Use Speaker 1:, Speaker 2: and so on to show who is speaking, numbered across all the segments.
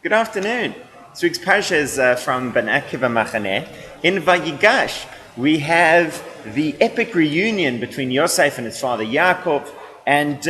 Speaker 1: Good afternoon. This week's parsha is from Ben Akiva Machaneh. In Vayigash, we have the epic reunion between Yosef and his father Yaakov. And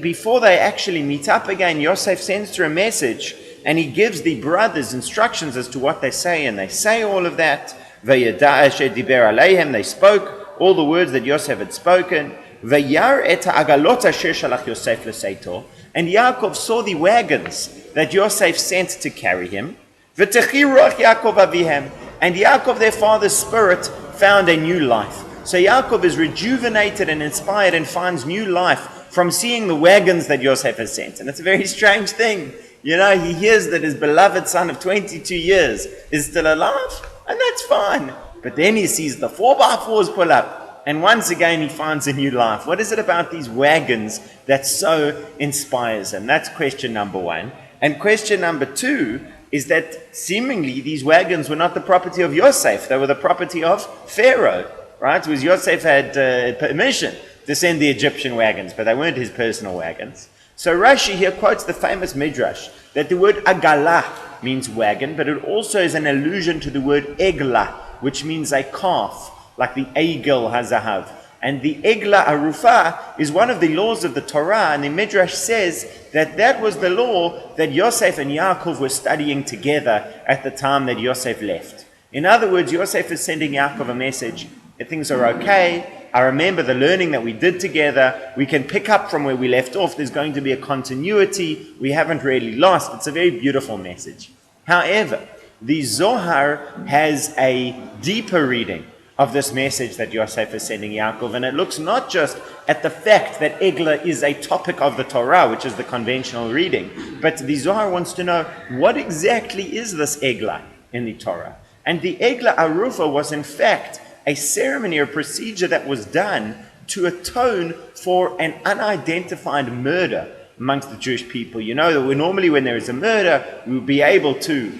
Speaker 1: before they actually meet up again, Yosef sends through a message and he gives the brothers instructions as to what they say. And they say all of that. Vayigash diber aleihem. They spoke all the words that Yosef had spoken. Vayar et ha'agalot asher shalach Yosef l'seito. And Yaakov saw the wagons that Yosef sent to carry him. V'techi ruach Yaakov avihem. And Yaakov, their father's spirit, found a new life. So Yaakov is rejuvenated and inspired and finds new life from seeing the wagons that Yosef has sent. And it's a very strange thing. You know, he hears that his beloved son of 22 years is still alive, and that's fine. But then he sees the 4x4s pull up. And once again, he finds a new life. What is it about these wagons that so inspires him? That's question number one. And question number two is that seemingly these wagons were not the property of Yosef. They were the property of Pharaoh, right? Because Yosef had permission to send the Egyptian wagons, but they weren't his personal wagons. So Rashi here quotes the famous Midrash that the word agalah means wagon, but it also is an allusion to the word eglah, which means a calf, like the Egel Hazahav. And the Egla Arufa is one of the laws of the Torah, and the Midrash says that that was the law that Yosef and Yaakov were studying together at the time that Yosef left. In other words, Yosef is sending Yaakov a message that things are okay. I remember the learning that we did together. We can pick up from where we left off. There's going to be a continuity. We haven't really lost. It's a very beautiful message. However, the Zohar has a deeper reading of this message that Yosef is sending Yaakov, and it looks not just at the fact that Eglah is a topic of the Torah, which is the conventional reading, but the Zohar wants to know what exactly is this Eglah in the Torah. And the Eglah Arufa was in fact a ceremony or procedure that was done to atone for an unidentified murder amongst the Jewish people. You know that normally when there is a murder, we will be able to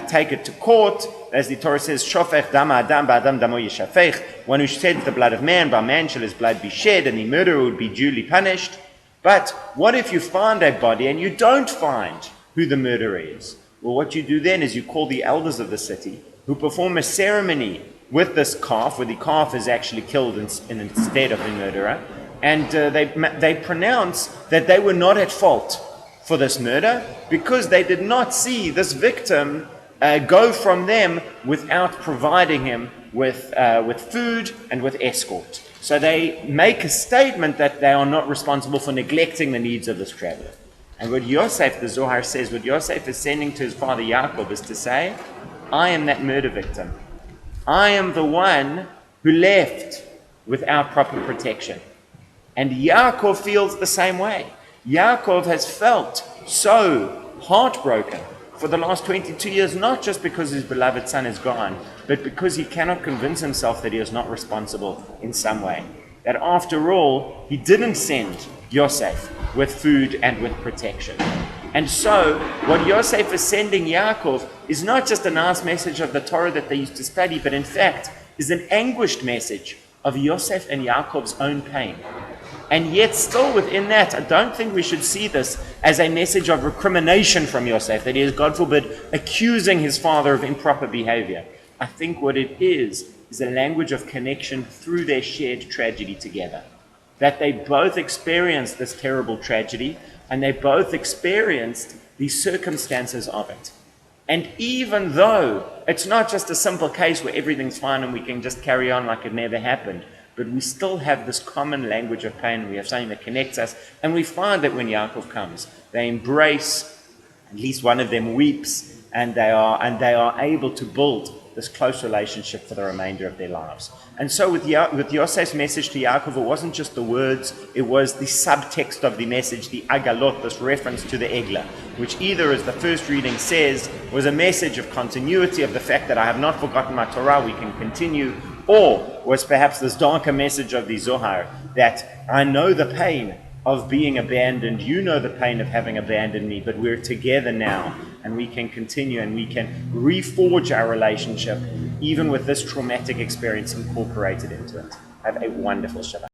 Speaker 1: take it to court. As the Torah says, Shofech dama adam ba'adam damo yishafech. One who sheds the blood of man, by man shall his blood be shed, and the murderer would be duly punished. But what if you find a body and you don't find who the murderer is? Well, what you do then is you call the elders of the city, who perform a ceremony with this calf, where the calf is actually killed instead of the murderer. And they pronounce that they were not at fault for this murder because they did not see this victim go from them without providing him with food and with escort. So they make a statement that they are not responsible for neglecting the needs of this traveler. And what Yosef, the Zohar says, what Yosef is sending to his father Yaakov is to say, I am that murder victim. I am the one who left without proper protection. And Yaakov feels the same way. Yaakov has felt so heartbroken for the last 22 years, not just because his beloved son is gone, but because he cannot convince himself that he is not responsible in some way. That after all, he didn't send Yosef with food and with protection. And so, what Yosef is sending Yaakov is not just a nice message of the Torah that they used to study, but in fact is an anguished message of Yosef and Yaakov's own pain. And yet still within that, I don't think we should see this as a message of recrimination from Yosef, that he is, God forbid, accusing his father of improper behavior. I think what it is a language of connection through their shared tragedy together. That they both experienced this terrible tragedy, and they both experienced the circumstances of it. And even though it's not just a simple case where everything's fine and we can just carry on like it never happened, but we still have this common language of pain. We have something that connects us. And we find that when Yaakov comes, they embrace, at least one of them weeps, and they are able to build this close relationship for the remainder of their lives. And so with Yosef's message to Yaakov, it wasn't just the words, it was the subtext of the message, the agalot, this reference to the eglah, which either, as the first reading says, was a message of continuity, of the fact that I have not forgotten my Torah, we can continue, or was perhaps this darker message of the Zohar, that I know the pain of being abandoned, you know the pain of having abandoned me, but we're together now, and we can continue, and we can reforge our relationship, even with this traumatic experience incorporated into it. Have a wonderful Shabbat.